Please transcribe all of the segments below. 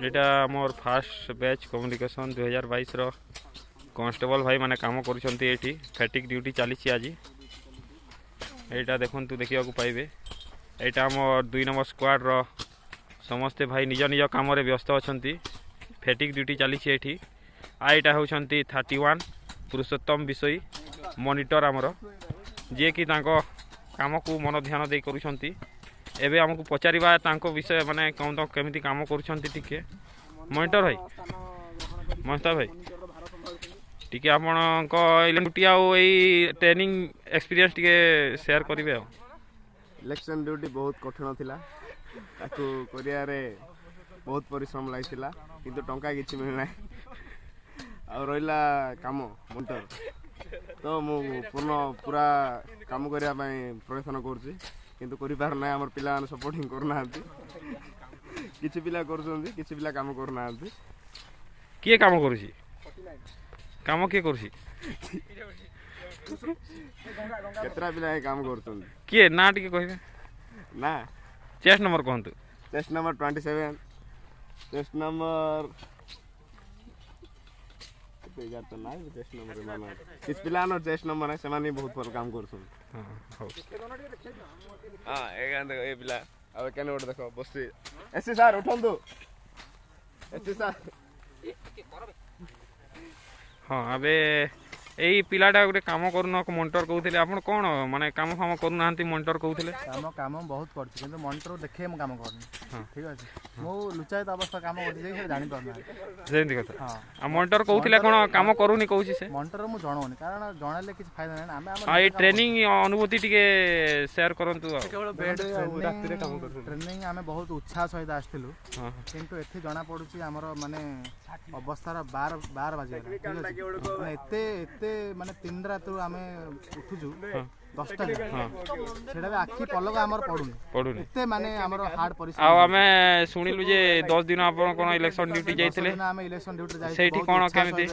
यहाँ मोर fast batch communication 2022 रो constable भाई माने काम करुछंती एठी फैटिक ड्यूटी चली आज। यहाँ देखु देखा पाइबे यहाँ मोर 2 नंबर स्क्वाड रो समस्ते भाई निज निज काम व्यस्त अच्छा फैटिक ड्यूटी चली एठी। आईटा होउछंती 31 पुरुषोत्तम विषय मॉनिटर आमर जे कि काम को मन ध्यान दे करुछंती। एबे हमको पचारिबा तांको विषय माने कौन तो केमिति काम करुछंती टिके मॉनिटर भाई मस्ता भाई टिके आपणको ड्यूटी आ ट्रेनिंग एक्सपीरियंस टिके शेयर करिवे। इलेक्शन ड्यूटी बहुत कठिन थिला ताकू करिया रे बहुत परिश्रम लागिथिला किंतु टंका किछि मिल नाही आ रहिला काम मॉनिटर तो मु पूरा काम करिया प्रयत्न करुछि किंतु करि पार ना हमर पिला सपोर्टिंग करना किछि पिला करछंती किछि पिला काम करना किए काम करूछि काम किए करूछि केतरा पिला काम करछंती किए ना टिके कहबे ना चेस्ट नंबर कहंतु। चेस्ट नंबर 27 चेस्ट नंबर तो ना चेस्ट नंबर माने किछ पिला न चेस्ट नंबर है सेमानी बहुत भल काम करछन। हां हो हां ए पिला अब केने ओड देखो बसी एससी सर उठंतु एससी सर। हाँ अबे एई पिलाटा गोटे काम करूना मॉनिटर कहूथिले आपण कोन माने काम फाम करूना मॉनिटर कहूथिले काम बहुत करछि किंतु मॉनिटर देखे म काम करनी। हां ठीक अछि मो लुचायत अवस्था काम करछि जे जानि परना जेंति कथा। हां आ मॉनिटर कहूथिले कोन काम करूनी कहूछि से मॉनिटर मु जणोनी कारण जणाले किछ फायदा नै हम आ ए ट्रेनिंग अनुभूति टिके शेयर करंतु। केवल बेड रात्रि रे काम करथु ट्रेनिंग हमें बहुत उत्साह सहित आस्थिलु किंतु एथि जणा पडुछि हमर माने अवस्था 12 बाजे एते एते माने 3 रात आमे उठुजु 10टा सेडा आखि पलक हमर पडुनी एते माने हमर हार्ड परिश्रम। आ हमें सुनिलु जे 10 दिन आपण कोन इलेक्शन ड्यूटी जाइथिले हमें इलेक्शन ड्यूटी जाइथिलु सेठी कोन केमिति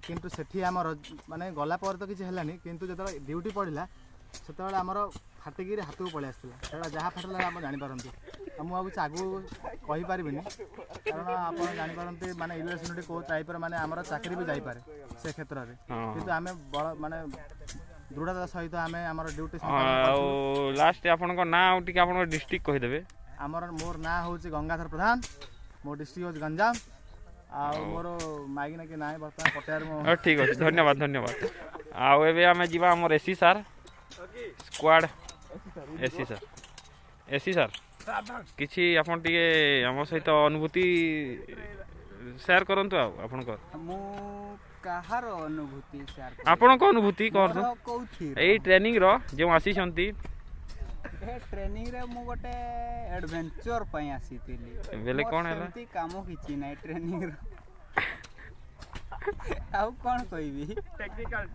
किंतु सेठी हमर माने गला पर तो किछ हेलानी किंतु जतरा ड्यूटी पडिला सेतबेला हमर फाटिगिरी हाथ को पळे आस्थिला सेडा जहा फाटला हम जानि पारंती हम आगु आगु कहि पारिबिनी कारण आपण जानि पारंती माने इलेक्शन ड्यूटी को टाइप रे माने हमर चाकरी भी जाई पारे से क्षेत्र रे किंतु हमें माने दृढ़ता सहित हमें हमर ड्यूटी लास्ट आपन को ना टिके आपन डिस्ट्रिक्ट कहि देबे। हमर मोर ना होची गंगाधर प्रधान मोर डिस्ट्रिक्ट होची गंजाम आ मोर मागिना के नाय बर्तमान पटेर मो ठीक अछि धन्यवाद धन्यवाद। आ एबे हमें जीवा हमर AC sir squad AC sir किछि आपन टिके हमर सहित अनुभूति शेयर करंतु आपन को मु कहार अनुभूति शेयर आपन को अनुभूति करथु एई ट्रेनिंग रो जे आसी छंती ए ट्रेनिंग रे मु गोटे एडवेंचर पई आसीतिली बेले कोन हैला काम किछि नै ट्रेनिंग रो आउ कोन कहबी टेक्निकल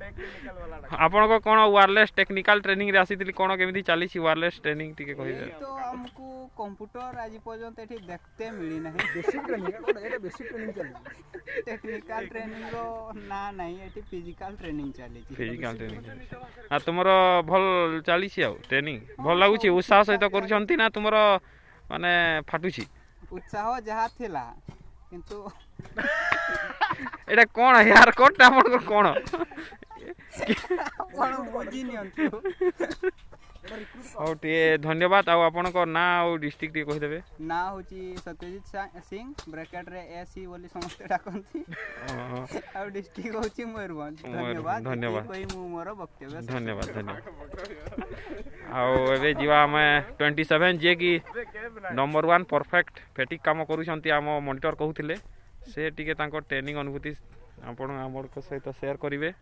वाला आपन को कोन वायरलेस टेक्निकल ट्रेनिंग रे आसीतिली कोन केमिति चाली छी वायरलेस ट्रेनिंग टिके कहिबे। तो हमको कंप्यूटर आज पर्यंत एठी देखते मिली नाही बेसिक ट्रेनिंग कोन एटा बेसिक ट्रेनिंग चली टेक्निकल ट्रेनिंग रो ना नाही एठी फिजिकल ट्रेनिंग चली छी फिजिकल ट्रेनिंग आ तुमरो भल चाली छी आ ट्रेनिंग भल लागु छी उत्साह सहित करू छंती ना तुमरो माने फाटु छी उत्साह जहा थिला किंतु एटा कोन यार कोटा हमर कोन कोन बुझी नियंतु टे धन्यवाद। आ आपन को ना ओ डिस्ट्रिक्ट टे कहि देबे ना होची सत्यजीत सिंह ब्रैकेट रे एसी बोली समस्त डाकंती आ डिस्ट्रिक्ट होची मयूरभंज। धन्यवाद धन्यवाद कोई मु मोर वक्तव्य धन्यवाद धन्यवाद। आ एबे जीवा हमें 27 जे कि नंबर 1 परफेक्ट फैटिक काम करू छंती हम मॉनिटर कहूथिले से टिके तांको ट्रेनिंग अनुभूति आपण हमर को सहित शेयर करिवे।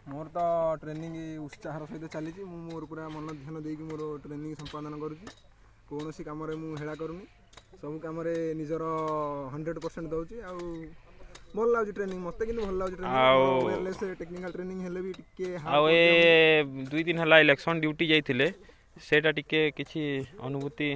मोर तो ट्रेनिंग उत्साह सहित चली मोर पूरा मन ध्यान देकी मोर ट्रेनिंग संपादन करुँच कौन सी कम हेला करूनी सब कम निजर 100% दौची आ भल लगुच ट्रेनिंग मत कि भल लगुच ट्रेनिंग टेक्निकल ट्रेनिंग हेले भी टिके आ ए 2 दिन हला इलेक्शन ड्यूटी जाइथिले सेटा टिके किछि अनुभूति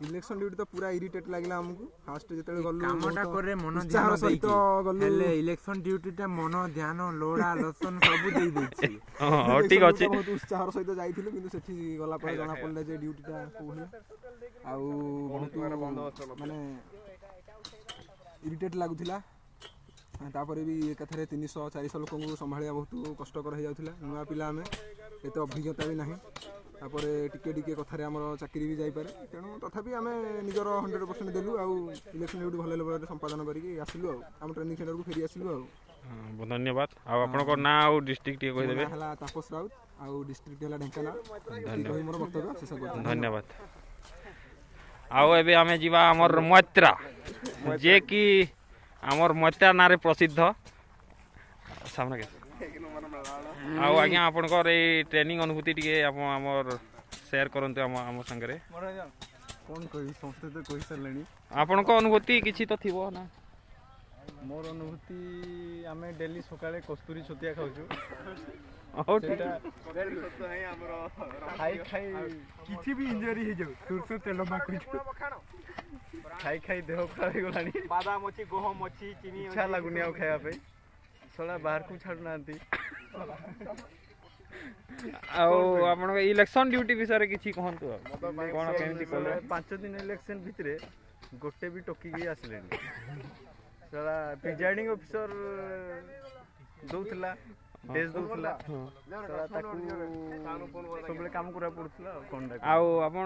इलेक्शन ड्यूटी तो पूरा इरिटेट लागला हमको फास्ट जेते गल्लु कामटा करे मन ध्यान सहित गल्लु हेले इलेक्शन ड्यूटी टा मन ध्यान लोड़ा लसन सब देई दैछि हां ठीक अछि बहुत उत्साह सहित जाइथिलु किंतु सेठी गला पर जणा पड़ले जे ड्यूटी टा कोहले आ बहुत माने ଇରିଟେଟ୍ ଲାଗୁଥିଲା। ତାପରେ ବି ଏକାଥରେ 300-400 ଲୋକଙ୍କୁ ସମ୍ଭାଳିବା ବହୁତ କଷ୍ଟକର ହେଇଯାଉଥିଲା। ନୂଆ ପିଲା ଆମେ, ଏତେ ଅଭିଜ୍ଞତା ବି ନାହିଁ। ତାପରେ ଟିକେ ଟିକେ କଥାରେ ଆମର ଚାକିରି ବି ଯାଇପାରେ, ତେଣୁ ତଥାପି ଆମେ ନିଜର 100% ଦେଲୁ ଆଉ ଇଲେକ୍ସନ୍ ଡ୍ୟୁଟି ଭଲ ଲେବଲରେ ସମ୍ପାଦନ କରିକି ଆସିଲୁ ଆଉ ଆମ ଟ୍ରେନିଂ ସେଣ୍ଟରକୁ ଫେରି ଆସିଲୁ ଆଉ। ବହୁତ ଧନ୍ୟବାଦ। ଆଉ ଆପଣଙ୍କ ନାଁ ଆଉ ଡିଷ୍ଟ୍ରିକ୍ଟ ଟିକେ କହିଦେବେ। ହେଲା ତାପସ ରାଉତ ଆଉ ଡିଷ୍ଟ୍ରିକ୍ଟ ହେଲା ଢେଙ୍କାନାଳ। କହି ମୋର ବକ୍ତବ୍ୟ ଶେଷ କରୁଛି। ଧନ୍ୟବାଦ। ଆଉ ଏବେ ଆମେ ଯିବା ଆମର ମୈତ୍ରା, ଯେ କି ଆମର ମୈତ୍ରା ନାଁରେ ପ୍ରସିଦ୍ଧ। ସାମ୍ନା କେତେ ଆଉ ଆଜ୍ଞା ଆପଣଙ୍କର ଏଇ ଟ୍ରେନିଂ ଅନୁଭୂତି ଟିକେ ଆପଣ ଆମର ସେୟାର କରନ୍ତୁ ଆମ ସାଙ୍ଗରେ। କ'ଣ କହିବି, ସମସ୍ତେ ତ କହିସାରିଲେଣି। ଆପଣଙ୍କ ଅନୁଭୂତି କିଛି ତ ଥିବ ନା? ମୋର ଅନୁଭୂତି, ଆମେ ଡେଲି ସକାଳେ କସ୍ତୁରୀ ଛତିଆ ଖାଉଛୁ। ହଉ ଠିକ୍। ଖାଇ ଖାଇ କିଛି ବି ଇଞ୍ଜୁରି ହେଇଯାଉ, ସୋରିଷ ତେଲ ମାଖୁଛୁ। ଖାଇ ଖାଇ ଦେହ ଖରାପ ହେଇଗଲାଣି। ବାଦାମ ଅଛି, ଗହମ ଅଛି, ଚିନି ଇଚ୍ଛା ଲାଗୁନି ଆଉ ଖାଇବା ପାଇଁ। ଶଳା ବାହାରକୁ ଛାଡ଼ୁନାହାନ୍ତି। ଆଉ ଆପଣଙ୍କ ଇଲେକ୍ସନ୍ ଡ୍ୟୁଟି ବିଷୟରେ କିଛି କୁହନ୍ତୁ। ଆଉ କ'ଣ କେମିତି କଲେ? 5 ଦିନ ଇଲେକ୍ସନ୍ ଭିତରେ ଗୋଟେ ବି ଟୋକିକି ଆସିଲେନି। ଶଳା ପ୍ରିଜାଇଡ଼ିଂ ଅଫିସର ଦଉଥିଲା, ଡେଜ୍ ଦଉଥିଲା, ତାକୁ ସବୁବେଳେ କାମ କରିବାକୁ ପଡୁଥିଲା। ଆଉ କ'ଣ ଆଉ ଆପଣ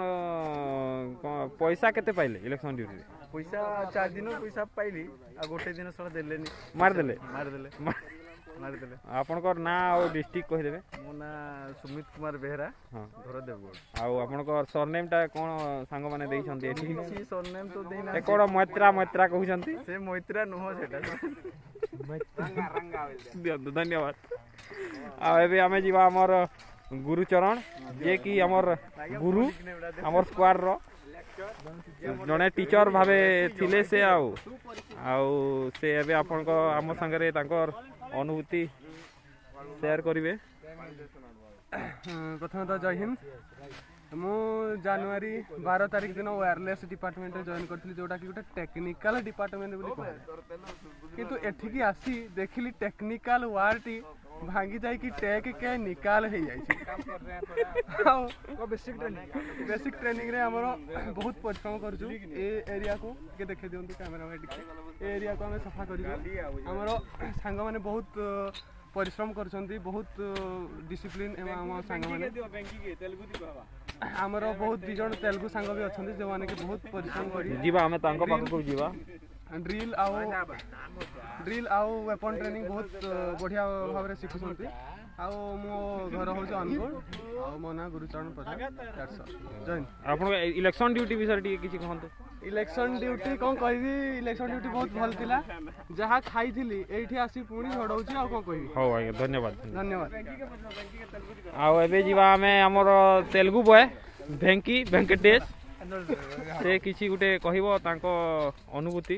କ'ଣ ପଇସା କେତେ ପାଇଲେ ଇଲେକ୍ସନ୍ ଡ୍ୟୁଟିରେ? ପଇସା 4 ଦିନ ପଇସା ପାଇଲି, ଆଉ ଗୋଟେ ଦିନ ଶଳା ଦେଲେନି। ମାରିଦେଲେ? ମାରିଦେଲେ। ଆପଣଙ୍କର ନାଁ ଆଉ ଡିଷ୍ଟ୍ରିକ୍ଟ କହିଦେବେ। ମୋ ନାଁ ସୁମିତ କୁମାର ବେହେରା, ହଁ, ଘର ଦେବଗଡ଼। ଆଉ ଆପଣଙ୍କର ସରନେମ୍ଟା କ'ଣ ସାଙ୍ଗମାନେ ଦେଇଛନ୍ତି ଏଠି? କିଛି ସରନେମ୍ ତ ଦେଇନାହାନ୍ତି। କ'ଣ ମୈତ୍ରା କହୁଛନ୍ତି? ସେ ମୈତ୍ରା ନୁହଁ, ସେଟା ଦିଅନ୍ତୁ, ଧନ୍ୟବାଦ। ଆଉ ଏବେ ଆମେ ଯିବା ଆମର ଗୁରୁଚରଣ, ଯିଏକି ଆମର ଗୁରୁ ଆମର ସ୍କ୍ୱାଡ଼ର ଜଣେ ଟିଚର ଭାବେ ଥିଲେ ସେ। ଆଉ ସେ ଏବେ ଆପଣଙ୍କ ଆମ ସାଙ୍ଗରେ ତାଙ୍କର ଅନୁଭୂତି ସେୟାର କରିବେ। ପ୍ରଥମତଃ ଜୟ ହିନ୍ଦ। ମୁଁ ଜାନୁଆରୀ 12 ତାରିଖ ଦିନ ୱାୟାରଲେସ୍ ଡିପାର୍ଟମେଣ୍ଟରେ ଜଏନ୍ କରିଥିଲି, ଯେଉଁଟାକି ଗୋଟେ ଟେକ୍ନିକାଲ ଡିପାର୍ଟମେଣ୍ଟ ବୋଲି କୁହାଯାଏ। କିନ୍ତୁ ଏଠିକି ଆସି ଦେଖିଲି ଟେକ୍ନିକାଲ ୱାର୍ଡଟି ଭାଙ୍ଗି ଯାଇକି ଟେକ୍ କେ ନିକାଲ ହେଇଯାଇଛି। ଆଉ ବେସିକ୍ ଟ୍ରେନିଂରେ ଆମର ବହୁତ ପରିଶ୍ରମ କରୁଛୁ। ଏ ଏରିଆକୁ ଟିକେ ଦେଖେଇ ଦିଅନ୍ତୁ କ୍ୟାମେରା ଭାଇ ଟିକେ। ଏ ଏରିଆକୁ ଆମେ ସଫା କରିଛୁ। ଆମର ସାଙ୍ଗମାନେ ବହୁତ ପରିଶ୍ରମ କରୁଛନ୍ତି, ବହୁତ ଡିସିପ୍ଲିନ୍ ଆମ ସାଙ୍ଗମାନେ। ଆମର ବହୁତ 2 ଜଣ ତେଲୁଗୁ ସାଙ୍ଗ ବି ଅଛନ୍ତି, ଯେଉଁମାନେ କି ବହୁତ ପରିଶ୍ରମ କରି ଯିବା ଆମେ ତାଙ୍କ ପାଖକୁ ଯିବା। ଡ୍ରିଲ୍ ଆଉ ୱେପନ୍ ଟ୍ରେନିଂ ବହୁତ ବଢ଼ିଆ ଭାବରେ ଶିଖୁଛନ୍ତି। ଆଉ ମୋ ଘର ହେଉଛି ଅନୁଗୁଳ, ଆଉ ମୋ ନାଁ ଗୁରୁଚରଣ ପ୍ରଧାନ। ଜୟ ହିନ୍ଦ। ଆପଣଙ୍କ ଇଲେକ୍ସନ୍ ଡ୍ୟୁଟି ବିଷୟରେ ଟିକେ କିଛି କୁହନ୍ତୁ। ଇଲେକ୍ସନ୍ ଡ୍ୟୁଟି କ'ଣ କହିବି, ଇଲେକ୍ସନ୍ ଡ୍ୟୁଟି ବହୁତ ଭଲ ଥିଲା। ଯାହା ଖାଇଥିଲି ଏଇଠି ଆସି ପୁଣି ଝଡ଼ଉଛି, ଆଉ କ'ଣ କହିବି। ହଉ ଆଜ୍ଞା, ଧନ୍ୟବାଦ। ଧନ୍ୟବାଦ। ଆଉ ଏବେ ଯିବା ଆମେ ଆମର ତେଲୁଗୁ ବୟ ଭେଙ୍କି ଭେଙ୍କଟେଶ। ସେ କିଛି ଗୋଟେ କହିବ ତାଙ୍କ ଅନୁଭୂତି।